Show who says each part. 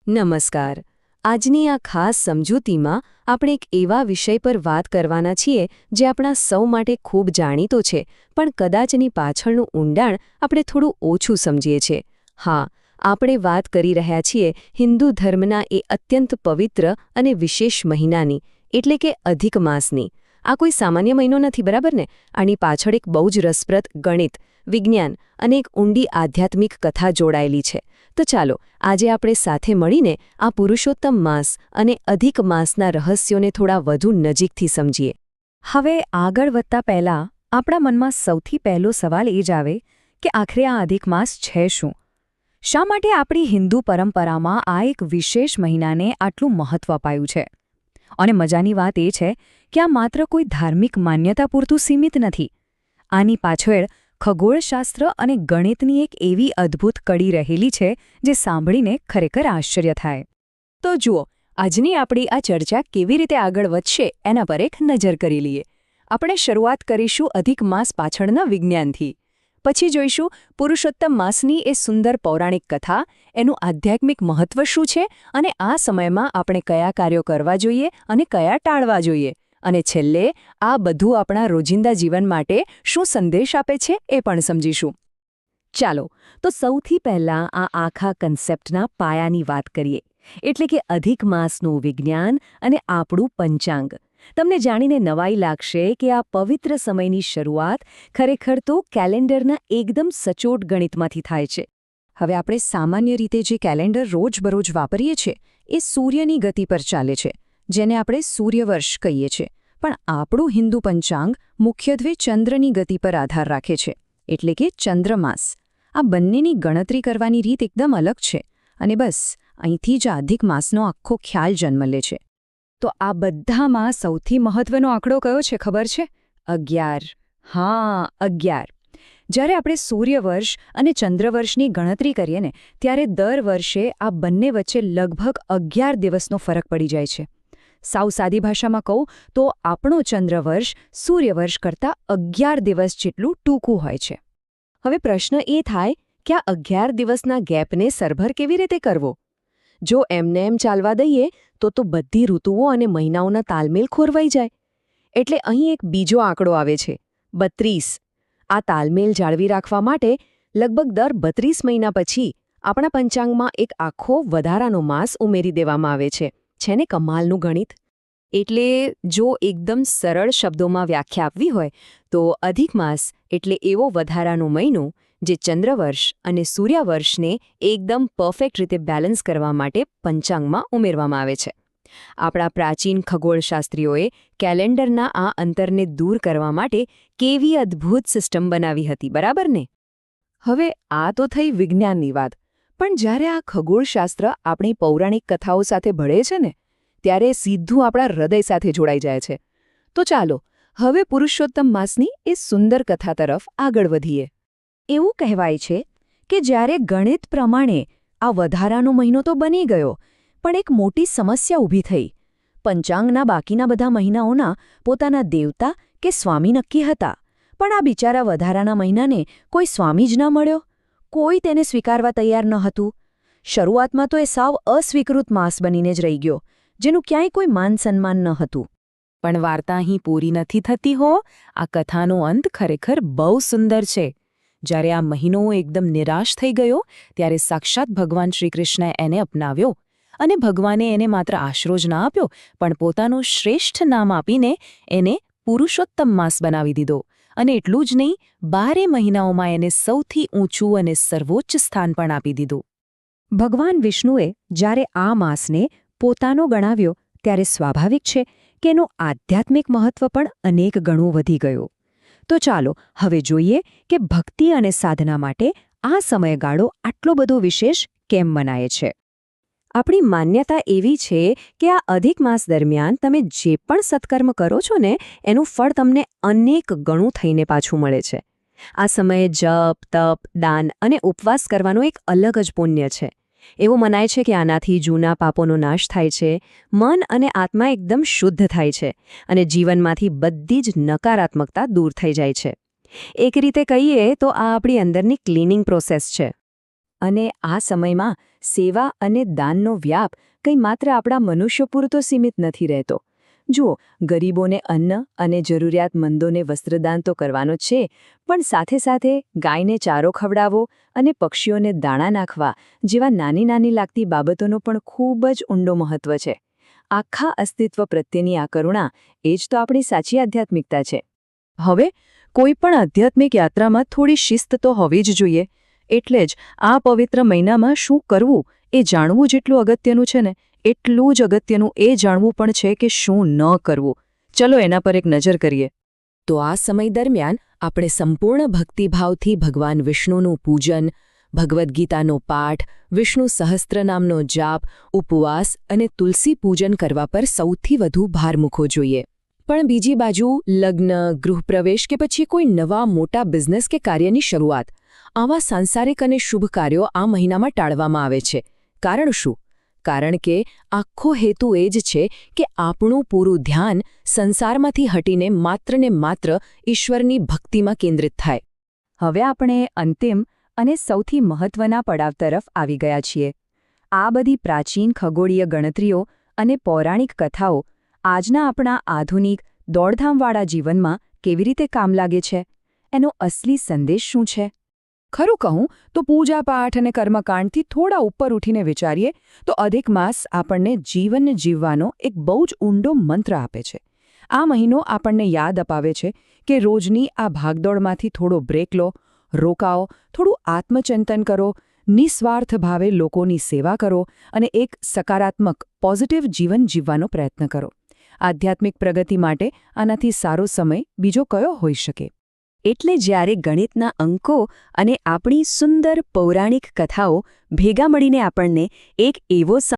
Speaker 1: નમસ્કાર. આજની આ ખાસ સમજૂતીમાં આપણે એક એવા વિષય પર વાત કરવાના છીએ જે આપણા સૌ માટે ખૂબ જાણીતો છે, પણ કદાચ એની પાછળનું ઊંડાણ આપણે થોડું ઓછું સમજીએ છીએ. હા, આપણે વાત કરી રહ્યા છીએ હિન્દુ ધર્મના એ અત્યંત પવિત્ર અને વિશેષ મહિનાની, એટલે કે અધિક માસની. આ કોઈ સામાન્ય મહિનો નથી, બરાબર ને? આની પાછળ એક બહુ જ રસપ્રદ ગણિત, વિજ્ઞાન અને એક ઊંડી આધ્યાત્મિક કથા જોડાયેલી છે. તો ચાલો આજે આપણે સાથે મળીને આ પુરુષોત્તમ માસ અને અધિક માસના રહસ્યોને થોડા વધુ નજીકથી સમજીએ.
Speaker 2: હવે આગળ વધતા પહેલાં આપણા મનમાં સૌથી પહેલો સવાલ એ જ આવે કે આખરે આ અધિક માસ છે શું? શા માટે આપણી હિન્દુ પરંપરામાં આ એક વિશેષ મહિનાને આટલું મહત્વ અપાયું છે? અને મજાની વાત એ છે કે આ માત્ર કોઈ ધાર્મિક માન્યતા પૂરતું સીમિત નથી. આની પાછળ ખગોળશાસ્ત્ર અને ગણિતની એક એવી અદ્ભુત કડી રહેલી છે જે સાંભળીને ખરેખર આશ્ચર્ય થાય. તો જુઓ, આજની આપણી આ ચર્ચા કેવી રીતે આગળ વધશે એના પર એક નજર કરી લઈએ. આપણે શરૂઆત કરીશું અધિક માસ પાછળના વિજ્ઞાનથી. પછી જોઈશું પુરુષોત્તમ માસની એ સુંદર પૌરાણિક કથા, એનું આધ્યાત્મિક મહત્વ શું છે અને આ સમયમાં આપણે કયા કાર્યો કરવા જોઈએ અને કયા ટાળવા જોઈએ. અને છેલ્લે આ બધું આપણા રોજિંદા જીવન માટે શું સંદેશ આપે છે એ પણ સમજીશું. ચાલો, તો સૌથી પહેલાં આ આખા કન્સેપ્ટના પાયાની વાત કરીએ, એટલે કે અધિક માસનું વિજ્ઞાન અને આપણું પંચાંગ. તમને જાણીને નવાઈ લાગશે કે આ પવિત્ર સમયની શરૂઆત ખરેખર તો કેલેન્ડરના એકદમ સચોટ ગણિતમાંથી થાય છે. હવે આપણે સામાન્ય રીતે જે કેલેન્ડર રોજબરોજ વાપરીએ છીએ એ સૂર્યની ગતિ પર ચાલે છે, જેને આપણે સૂર્યવર્ષ કહીએ છીએ. પણ આપણું હિન્દુ પંચાંગ મુખ્યત્વે ચંદ્રની ગતિ પર આધાર રાખે છે, એટલે કે ચંદ્રમાસ. આ બંનેની ગણતરી કરવાની રીત એકદમ અલગ છે અને બસ અહીંથી જ અધિક માસનો આખો ખ્યાલ જન્મ લે છે. તો આ બધામાં સૌથી મહત્વનો આંકડો કયો છે ખબર છે? 11. હા, 11. જ્યારે આપણે સૂર્યવર્ષ અને ચંદ્રવર્ષની ગણતરી કરીએ ને, ત્યારે દર વર્ષે આ બંને વચ્ચે લગભગ 11 દિવસનો ફરક પડી જાય છે. સાવ સાદી ભાષામાં કહું તો આપણો ચંદ્રવર્ષ સૂર્યવર્ષ કરતાં 11 દિવસ જેટલું ટૂંકું હોય છે. હવે પ્રશ્ન એ થાય કે આ 11 દિવસના ગેપને સરભર કેવી રીતે કરવો? જો એમને એમ ચાલવા દઈએ તો બધી ઋતુઓ અને મહિનાઓના તાલમેલ ખોરવાઈ જાય. એટલે અહીં એક બીજો આંકડો આવે છે, 32. આ તાલમેલ જાળવી રાખવા માટે લગભગ દર 32 મહિના પછી આપણા પંચાંગમાં એક આખો વધારાનો માસ ઉમેરી દેવામાં આવે છે. છે ને કમાલનું ગણિત? એટલે જો એકદમ સરળ શબ્દોમાં વ્યાખ્યા આપવી હોય તો અધિક માસ એટલે એવો વધારાનો મહિનો જે ચંદ્રવર્ષ અને સૂર્યવર્ષને એકદમ પરફેક્ટ રીતે બેલેન્સ કરવા માટે પંચાંગમાં ઉમેરવામાં આવે છે. આપણા પ્રાચીન ખગોળશાસ્ત્રીઓએ કેલેન્ડરના આ અંતરને દૂર કરવા માટે કેવી અદ્ભુત સિસ્ટમ બનાવી હતી, બરાબર ને? હવે આ તો થઈ વિજ્ઞાનની વાત. પણ જ્યારે આ ખગોળશાસ્ત્ર આપણી પૌરાણિક કથાઓ સાથે ભળે છે ને, ત્યારે સીધું આપણા હૃદય સાથે જોડાઈ જાય છે. તો ચાલો હવે પુરુષોત્તમ માસની એ સુંદર કથા તરફ આગળ વધીએ. એવું કહેવાય છે કે જ્યારે ગણિત પ્રમાણે આ વધારાનો મહિનો તો બની ગયો, પણ એક મોટી સમસ્યા ઊભી થઈ. પંચાંગના બાકીના બધા મહિનાઓના પોતાના દેવતા કે સ્વામી નક્કી હતા, પણ આ બિચારા વધારાના મહિનાને કોઈ સ્વામી જ ન મળ્યો. કોઈ તેને સ્વીકારવા તૈયાર ન હતું. શરૂઆતમાં તો એ સાવ અસ્વીકૃત માસ બનીને જ રહી ગયો, જેનું ક્યાંય કોઈ માન સન્માન ન હતું. પણ વાર્તા અહીં પૂરી નથી થતી હો. આ કથાનો અંત ખરેખર બહુ સુંદર છે. જ્યારે આ મહિનો એકદમ નિરાશ થઈ ગયો, ત્યારે સાક્ષાત ભગવાન શ્રીકૃષ્ણએ એને અપનાવ્યો. અને ભગવાને એને માત્ર આશરો જ ના આપ્યો, પણ પોતાનું શ્રેષ્ઠ નામ આપીને એને પુરુષોત્તમ માસ બનાવી દીધો. અને એટલું જ નહીં, 12 મહિનાઓમાં એને સૌથી ઊંચું અને સર્વોચ્ચ સ્થાન પણ આપી દીધું. ભગવાન વિષ્ણુએ જ્યારે આ માસને પોતાનો ગણાવ્યો, ત્યારે સ્વાભાવિક છે કે એનું આધ્યાત્મિક મહત્વ પણ અનેક ગણું વધી ગયું. તો ચાલો હવે જોઈએ કે ભક્તિ અને સાધના માટે આ સમયગાળો આટલો બધો વિશેષ કેમ મનાય છે. આપણી માન્યતા એવી છે કે આ અધિક માસ દરમિયાન તમે જે પણ સત્કર્મ કરો છો ને, એનું ફળ તમને અનેક ગણું થઈને પાછું મળે છે. આ સમયે જપ, તપ, દાન અને ઉપવાસ કરવાનો એક અલગ જ પુણ્ય છે. એવું મનાય છે કે આનાથી જૂના પાપોનો નાશ થાય છે, મન અને આત્મા એકદમ શુદ્ધ થાય છે અને જીવનમાંથી બધી જ નકારાત્મકતા દૂર થઈ જાય છે. એક રીતે કહીએ તો આ આપણી અંદરની ક્લીનિંગ પ્રોસેસ છે. અને આ સમયમાં
Speaker 1: સેવા અને દાનનો વ્યાપ કંઈ માત્ર આપણા મનુષ્ય પૂરતો સીમિત નથી રહેતો. જુઓ, ગરીબોને અન્ન અને જરૂરિયાતમંદોને વસ્ત્રદાન તો કરવાનો જ છે, પણ સાથે સાથે ગાયને ચારો ખવડાવવો અને પક્ષીઓને દાણા નાખવા જેવા નાની નાની લાગતી બાબતોનો પણ ખૂબ જ ઊંડો મહત્વ છે. આખા અસ્તિત્વ પ્રત્યેની આ કરુણા એ જ તો આપણી સાચી આધ્યાત્મિકતા છે. હવે કોઈ પણ આધ્યાત્મિક યાત્રામાં થોડી શિસ્ત તો હોવી જ જોઈએ. એટલે જ આ પવિત્ર મહિનામાં શું કરવું એ જાણવું જેટલું અગત્યનું છે ને, એટલું જ અગત્યનું એ જાણવું પણ છે કે શું ન કરવું. ચલો એના પર એક નજર કરીએ. તો આ સમય દરમિયાન આપણે સંપૂર્ણ ભક્તિભાવથી ભગવાન વિષ્ણુનું પૂજન, ભગવદ્ ગીતાનો પાઠ, વિષ્ણુ સહસ્ત્રનામનો જાપ, ઉપવાસ અને તુલસી પૂજન કરવા પર સૌથી વધુ ભાર મૂકવો જોઈએ. પણ બીજી બાજુ લગ્ન, ગૃહપ્રવેશ કે પછી કોઈ નવા મોટા બિઝનેસ કે કાર્યની શરૂઆત, આવા સાંસારિક અને શુભ કાર્યો આ મહિનામાં ટાળવામાં આવે છે. કારણ શું? કારણ કે આખો હેતુ એ જ છે કે આપણું પૂરું ધ્યાન સંસારમાંથી હટીને માત્ર ને માત્ર ઈશ્વરની ભક્તિમાં કેન્દ્રિત થાય. હવે આપણે અંતિમ અને સૌથી મહત્વના પડાવ તરફ આવી ગયા છીએ. આ બધી પ્રાચીન ખગોળીય ગણતરીઓ અને પૌરાણિક કથાઓ આજના આપણા આધુનિક દોડધામવાળા જીવનમાં કેવી રીતે કામ લાગે છે? એનો અસલી સંદેશ શું છે? ખરું કહું તો પૂજાપાઠ અને કર્મકાંડથી થોડા ઉપર ઉઠીને વિચારીએ તો અધિક માસ આપણને જીવન જીવવાનો એક બહુ જ ઊંડો મંત્ર આપે છે. આ મહિનો આપણને યાદ અપાવે છે કે રોજની આ ભાગદોડમાંથી થોડો બ્રેક લો, રોકાઓ, થોડું આત્મચિંતન કરો, નિસ્વાર્થ ભાવે લોકોની સેવા કરો અને એક સકારાત્મક, પોઝિટિવ જીવન જીવવાનો પ્રયત્ન કરો. આધ્યાત્મિક પ્રગતિ માટે આનાથી સારો સમય બીજો કયો હોઈ શકે? એટલે જ્યારે ગણિતના અંકો અને આપણી સુંદર પૌરાણિક કથાઓ ભેગા મળીને આપણને એક એવો